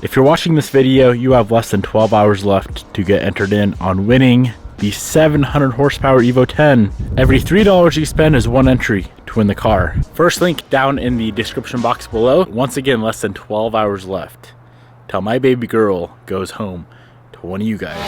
If you're watching this video, you have less than 12 hours left to get entered in on winning the 700 horsepower Evo 10. Every $3 you spend is one entry to win the car. First link down in the description box below. Once again, less than 12 hours left till my baby girl goes home to one of you guys.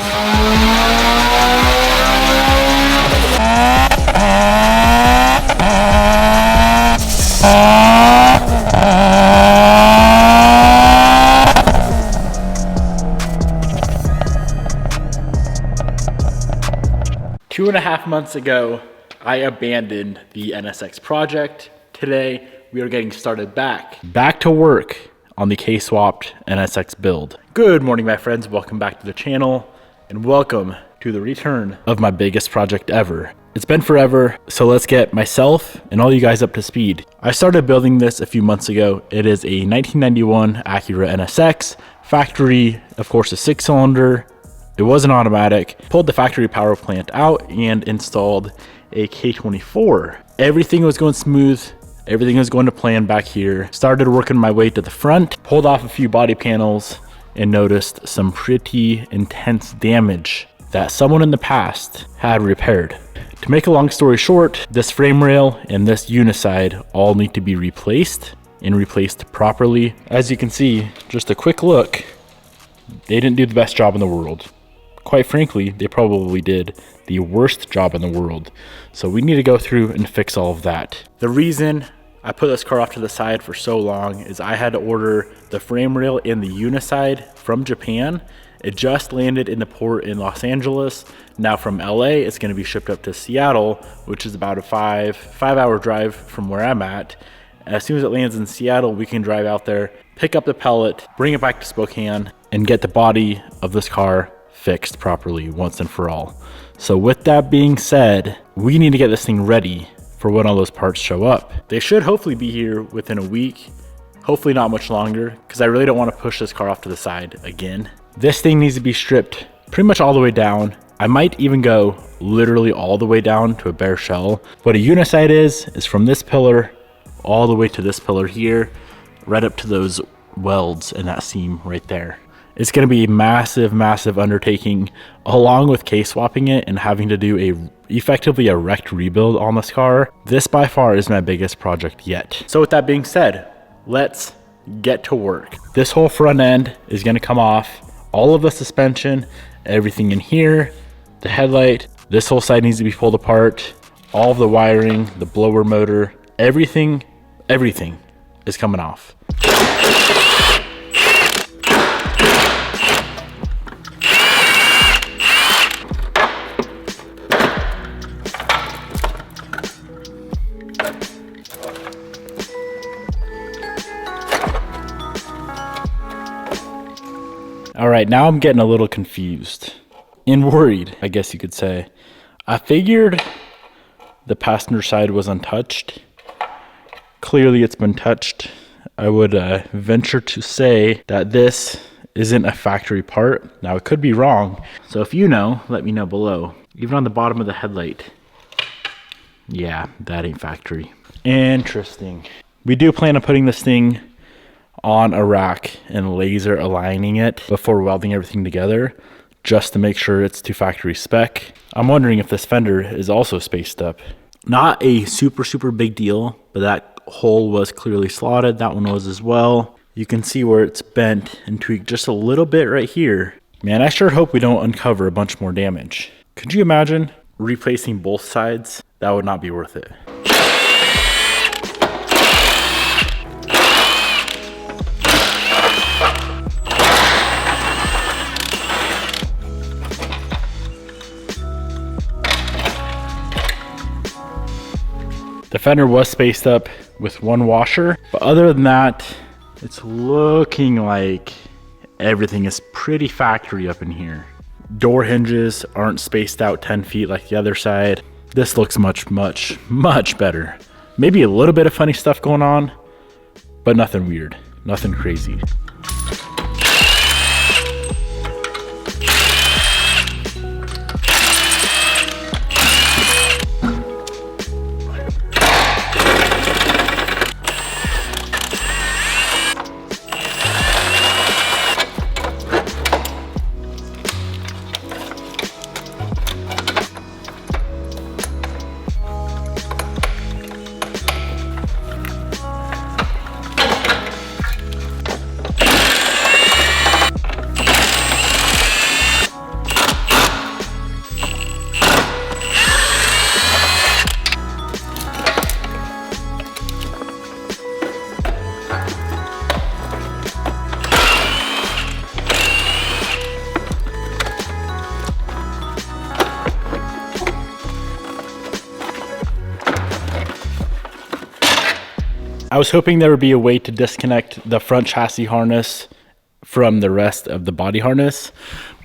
2.5 months ago, I abandoned the NSX project. Today, we are getting started back to work on the K-swapped NSX build. Good morning, my friends. Welcome back to the channel, and welcome to the return of my biggest project ever. It's been forever, so let's get myself and all you guys up to speed. I started building this a few months ago. It is a 1991 Acura NSX, factory, of course, a 6-cylinder. It was an automatic. Pulled the factory power plant out and installed a K24. Everything was going smooth. Everything was going to plan back here. Started working my way to the front, pulled off a few body panels, and noticed some pretty intense damage that someone in the past had repaired. To make a long story short, this frame rail and this uniside all need to be replaced and replaced properly. As you can see, just a quick look, they didn't do the best job in the world. Quite frankly, they probably did the worst job in the world. So we need to go through and fix all of that. The reason I put this car off to the side for so long is I had to order the frame rail and the uniside from Japan. It just landed in the port in Los Angeles. Now from LA, it's gonna be shipped up to Seattle, which is about a five-hour drive from where I'm at. As soon as it lands in Seattle, we can drive out there, pick up the pellet, bring it back to Spokane, and get the body of this car fixed properly once and for all. So with that being said, we need to get this thing ready for when all those parts show up. They should hopefully be here within a week, hopefully not much longer, because I really don't want to push this car off to the side again. This thing needs to be stripped pretty much all the way down. I might even go literally all the way down to a bare shell. What a uniside is from this pillar all the way to this pillar here, right up to those welds in that seam right there. It's going to be a massive, massive undertaking, along with K-swapping it and having to do effectively a wrecked rebuild on this car. This by far is my biggest project yet. So with that being said, let's get to work. This whole front end is going to come off. All of the suspension, everything in here, the headlight, this whole side needs to be pulled apart. All of the wiring, the blower motor, everything is coming off. All right, now I'm getting a little confused and worried, I guess you could say. I figured the passenger side was untouched. Clearly it's been touched. I would venture to say that this isn't a factory part. Now it could be wrong. So if you know, let me know below. Even on the bottom of the headlight. Yeah, that ain't factory. Interesting. We do plan on putting this thing on a rack and laser aligning it before welding everything together, just to make sure it's to factory spec. I'm wondering if this fender is also spaced up. Not a super big deal, but that hole was clearly slotted. That one was as well. You can see where it's bent and tweaked just a little bit right here. Man, I sure hope we don't uncover a bunch more damage. Could you imagine replacing both sides? That would not be worth it. The fender was spaced up with one washer, but other than that, it's looking like everything is pretty factory up in here. Door hinges aren't spaced out 10 feet like the other side. This looks much better. Maybe a little bit of funny stuff going on, but nothing weird, nothing crazy. I was hoping there would be a way to disconnect the front chassis harness from the rest of the body harness,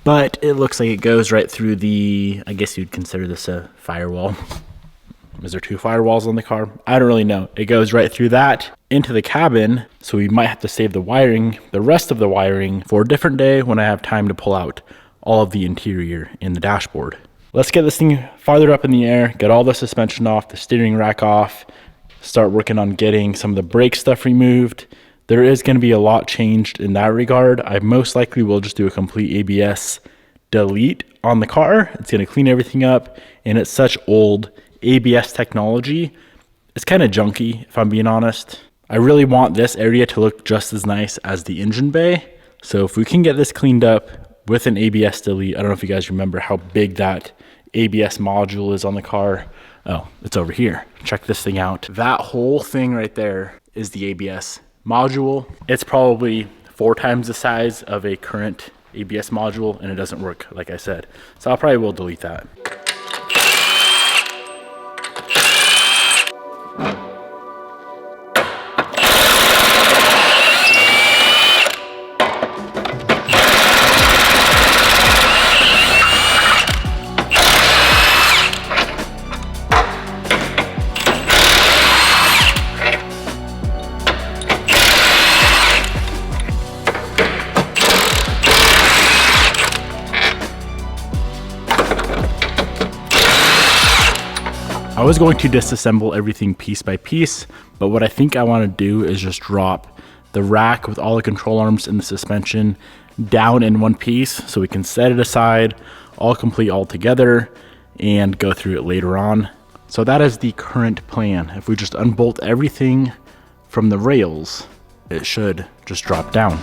but it looks like it goes right through the, I guess you'd consider this a firewall. Is there 2 firewalls on the car? I don't really know. It goes right through that into the cabin, so we might have to save the wiring, the rest of the wiring, for a different day when I have time to pull out all of the interior in the dashboard. Let's get this thing farther up in the air, get all the suspension off, the steering rack off, start working on getting some of the brake stuff removed. There is going to be a lot changed in that regard. I most likely will just do a complete ABS delete on the car. It's going to clean everything up, and it's such old ABS technology. It's kind of junky, if I'm being honest. I really want this area to look just as nice as the engine bay. So if we can get this cleaned up with an ABS delete, I don't know if you guys remember how big that ABS module is on the car. Oh, it's over here. Check this thing out. That whole thing right there is the ABS module. It's probably 4 times the size of a current ABS module, and it doesn't work, like I said. So I probably will delete that. I was going to disassemble everything piece by piece, but what I think I want to do is just drop the rack with all the control arms and the suspension down in one piece so we can set it aside, all complete all together, and go through it later on. So that is the current plan. If we just unbolt everything from the rails, it should just drop down.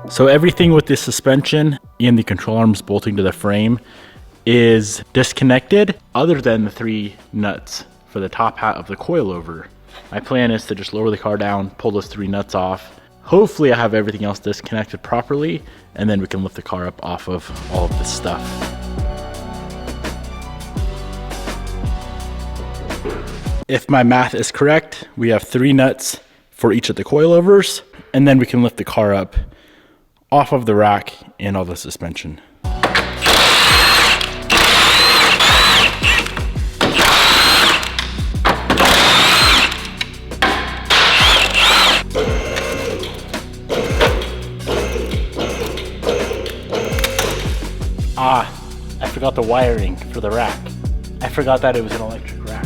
So everything with the suspension and the control arms bolting to the frame is disconnected, other than the 3 nuts for the top hat of the coilover. My plan is to just lower the car down, pull those 3 nuts off. Hopefully I have everything else disconnected properly, and then we can lift the car up off of all of this stuff. If my math is correct, we have 3 nuts for each of the coilovers, and then we can lift the car up off of the rack and all the suspension. Ah, I forgot the wiring for the rack. I forgot that it was an electric rack.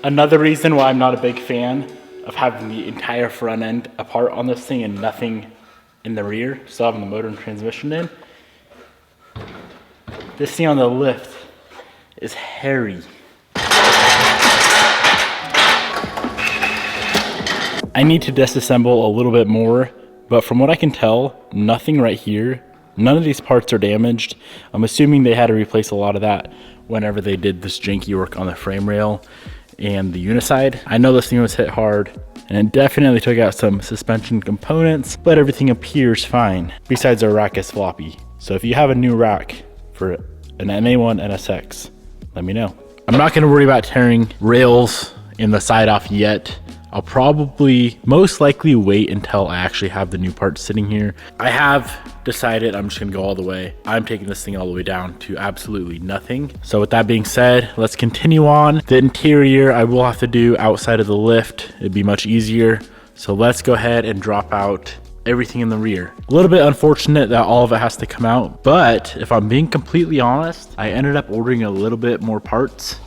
Another reason why I'm not a big fan of having the entire front end apart on this thing and nothing in the rear, still having the motor and transmission in. This thing on the lift is hairy. I need to disassemble a little bit more, but from what I can tell, nothing right here, none of these parts are damaged. I'm assuming they had to replace a lot of that whenever they did this janky work on the frame rail and the uniside. I know this thing was hit hard, and it definitely took out some suspension components, but everything appears fine. Besides, our rack is floppy. So if you have a new rack for an MA1 NSX, let me know. I'm not gonna worry about tearing rails in the side off yet. I'll probably most likely wait until I actually have the new parts sitting here. I have decided I'm just gonna go all the way. I'm taking this thing all the way down to absolutely nothing. So with that being said, let's continue on. The interior I will have to do outside of the lift. It'd be much easier. So let's go ahead and drop out everything in the rear. A little bit unfortunate that all of it has to come out, but if I'm being completely honest, I ended up ordering a little bit more parts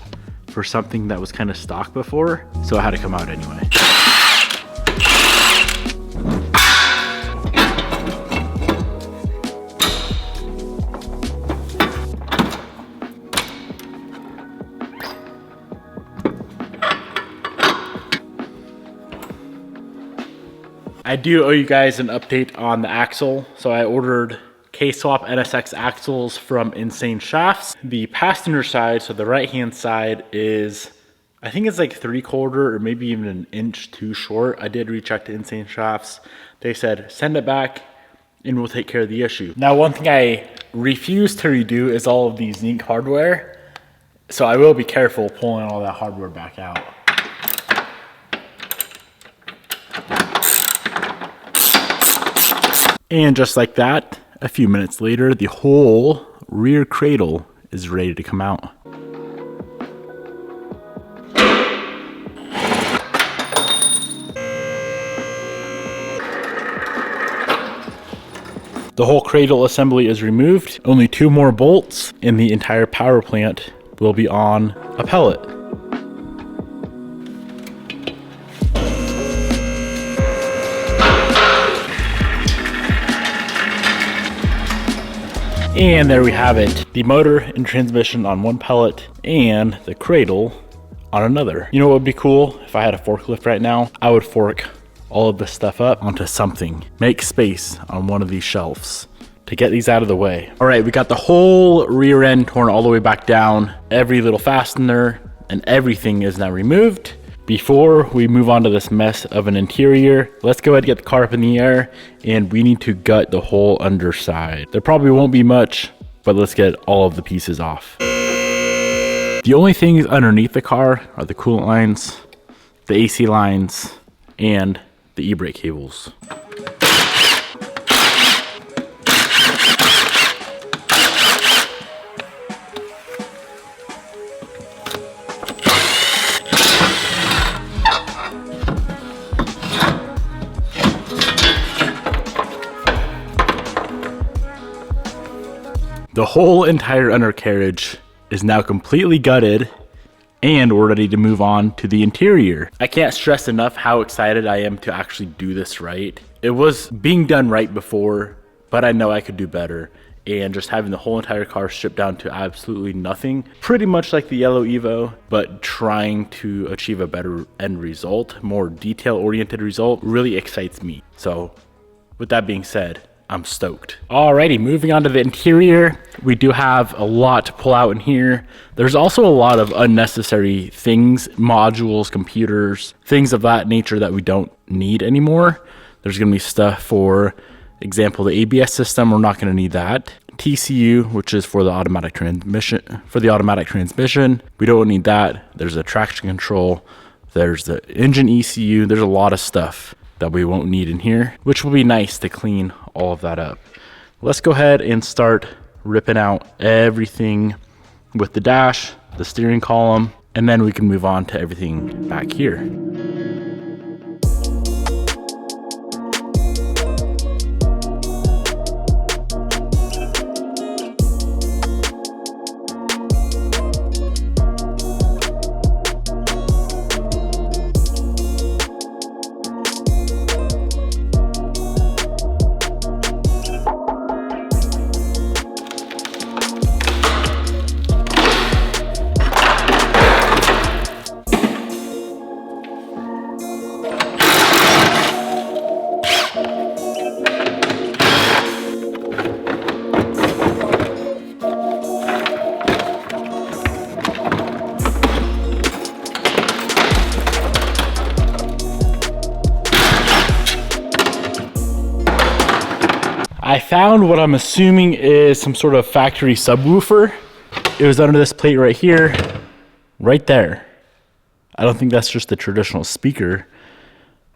for something that was kind of stock before, so I had to come out anyway. I do owe you guys an update on the axle. So I ordered K-swap NSX axles from Insane Shafts. The passenger side, so the right-hand side is, I think it's like 3/4 or maybe even an inch too short. I did reach out to Insane Shafts. They said, send it back and we'll take care of the issue. Now, one thing I refuse to redo is all of these Zinc hardware. So I will be careful pulling all that hardware back out. And just like that, a few minutes later, the whole rear cradle is ready to come out. The whole cradle assembly is removed. Only 2 more bolts and the entire power plant will be on a pellet. And there we have it. The motor and transmission on one pellet and the cradle on another. You know what would be cool? If I had a forklift right now, I would fork all of this stuff up onto something. Make space on one of these shelves to get these out of the way. All right, we got the whole rear end torn all the way back down. Every little fastener and everything is now removed. Before we move on to this mess of an interior, let's go ahead and get the car up in the air, and we need to gut the whole underside. There probably won't be much, but let's get all of the pieces off. The only things underneath the car are the coolant lines, the AC lines, and the e-brake cables. The whole entire undercarriage is now completely gutted, and we're ready to move on to the interior. I can't stress enough how excited I am to actually do this right. It was being done right before, but I know I could do better. And just having the whole entire car stripped down to absolutely nothing, pretty much like the yellow Evo, but trying to achieve a better end result, more detail-oriented result, really excites me. So with that being said, I'm stoked. Alrighty, moving on to the interior. We do have a lot to pull out in here. There's also a lot of unnecessary things, modules, computers, things of that nature that we don't need anymore. There's gonna be stuff, for example, the ABS system, we're not gonna need that. TCU, which is for the automatic transmission, we don't need that. There's a traction control, there's the engine ECU, there's a lot of stuff that we won't need in here, which will be nice to clean all of that up. Let's go ahead and start ripping out everything with the dash, the steering column, and then we can move on to everything back here. I found what I'm assuming is some sort of factory subwoofer. It was under this plate right here, right there. I don't think that's just a traditional speaker,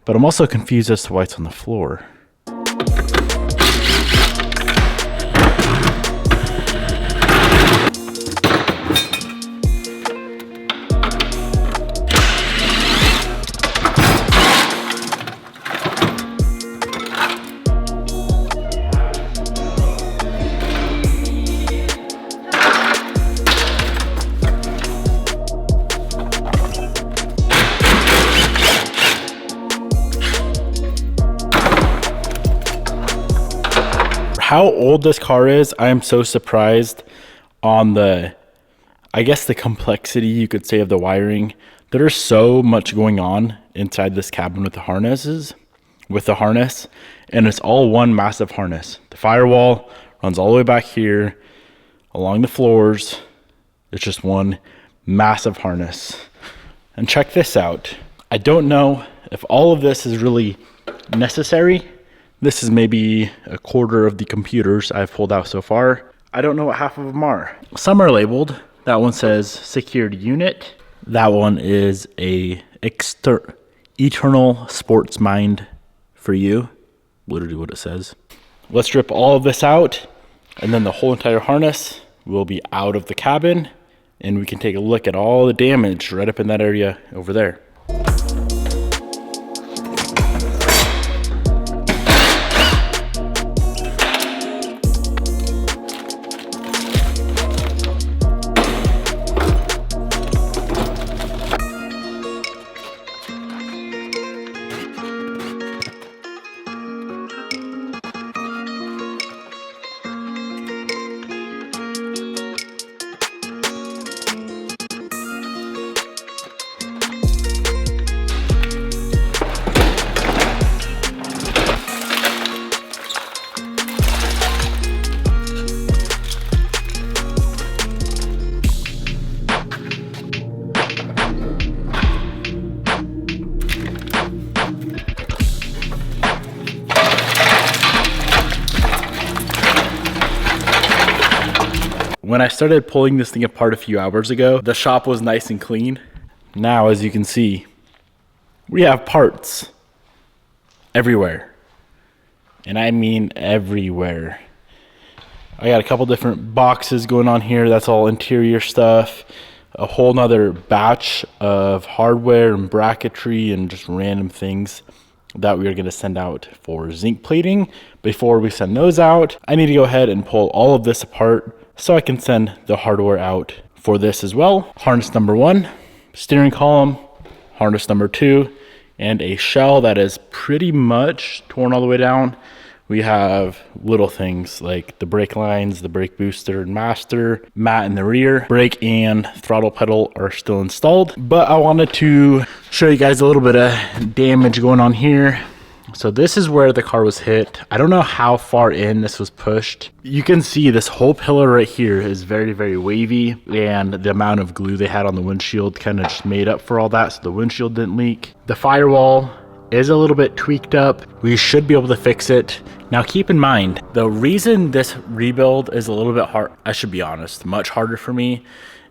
but I'm also confused as to why it's on the floor. How old this car is, I am so surprised on the, I guess the complexity you could say of the wiring. There's so much going on inside this cabin with the harnesses. with the harness, and it's all one massive harness. The firewall runs all the way back here along the floors. It's just one massive harness. And check this out. I don't know if all of this is really necessary. This is maybe a quarter of the computers I've pulled out so far. I don't know what half of them are. Some are labeled. That one says secured unit. That one is a eternal sports mind for you. Literally what it says. Let's strip all of this out, and then the whole entire harness will be out of the cabin, and we can take a look at all the damage right up in that area over there. When I started pulling this thing apart a few hours ago, the shop was nice and clean. Now, as you can see, we have parts everywhere. And I mean everywhere. I got a couple different boxes going on here. That's all interior stuff. A whole nother batch of hardware and bracketry and just random things that we are going to send out for zinc plating. Before we send those out, I need to go ahead and pull all of this apart so I can send the hardware out for this as well. Harness number 1, steering column, harness number 2, and a shell that is pretty much torn all the way down. We have little things like the brake lines, the brake booster and master, mat in the rear, brake and throttle pedal are still installed. But I wanted to show you guys a little bit of damage going on here. So this is where the car was hit. I don't know how far in this was pushed. You can see this whole pillar right here is very, very wavy, and the amount of glue they had on the windshield kind of just made up for all that, so the windshield didn't leak. The firewall is a little bit tweaked up. We should be able to fix it. Now keep in mind, the reason this rebuild is a little bit hard, I should be honest, much harder for me,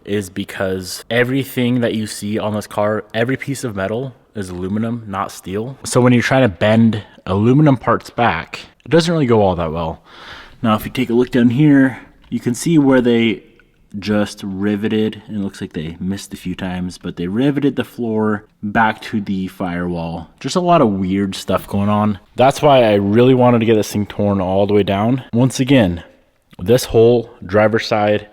is because everything that you see on this car, every piece of metal is aluminum, not steel. So when you're trying to bend aluminum parts back, it doesn't really go all that well. Now, if you take a look down here, you can see where they just riveted, and it looks like they missed a few times, but they riveted the floor back to the firewall. Just a lot of weird stuff going on. That's why I really wanted to get this thing torn all the way down. Once again, this whole driver's side,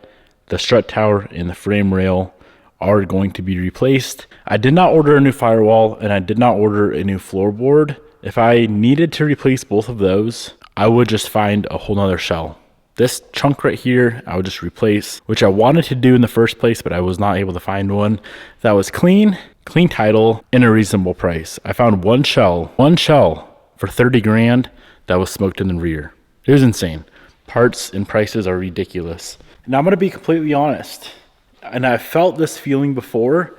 the strut tower, and the frame rail are going to be replaced. I did not order a new firewall, and I did not order a new floorboard. If I needed to replace both of those, I would just find a whole nother shell. This chunk right here, I would just replace, which I wanted to do in the first place, but I was not able to find one that was clean title, and a reasonable price. I found one shell for 30 grand that was smoked in the rear. It was insane. Parts and prices are ridiculous. Now I'm gonna be completely honest, and I've felt this feeling before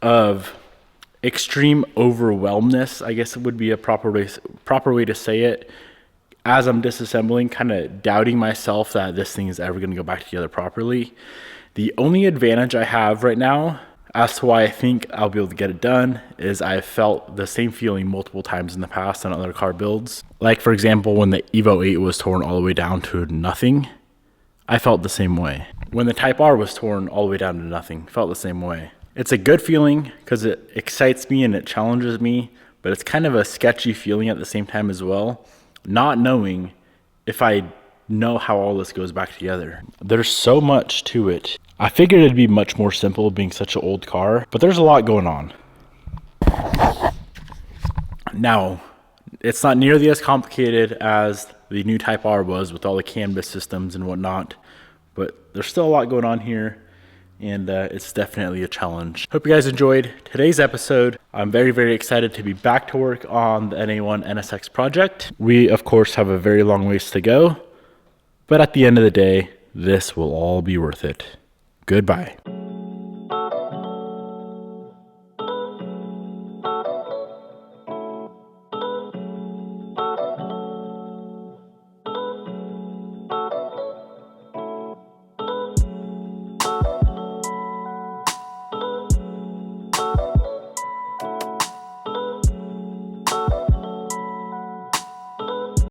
of extreme overwhelmness, I guess it would be a proper way to say it, as I'm disassembling, kind of doubting myself that this thing is ever going to go back together properly. The only advantage I have right now, as to why I think I'll be able to get it done, is I've felt the same feeling multiple times in the past on other car builds. Like, for example, when the Evo 8 was torn all the way down to nothing, I felt the same way. When the Type R was torn all the way down to nothing, felt the same way. It's a good feeling because it excites me and it challenges me, but it's kind of a sketchy feeling at the same time as well, not knowing if I know how all this goes back together. There's so much to it. I figured it'd be much more simple being such an old car, but there's a lot going on. Now, it's not nearly as complicated as the new Type R was with all the canvas systems and whatnot, but there's still a lot going on here. and it's definitely a challenge. Hope you guys enjoyed today's episode. I'm very, very excited to be back to work on the NA1 NSX project. We, of course, have a very long ways to go, but at the end of the day, this will all be worth it. Goodbye.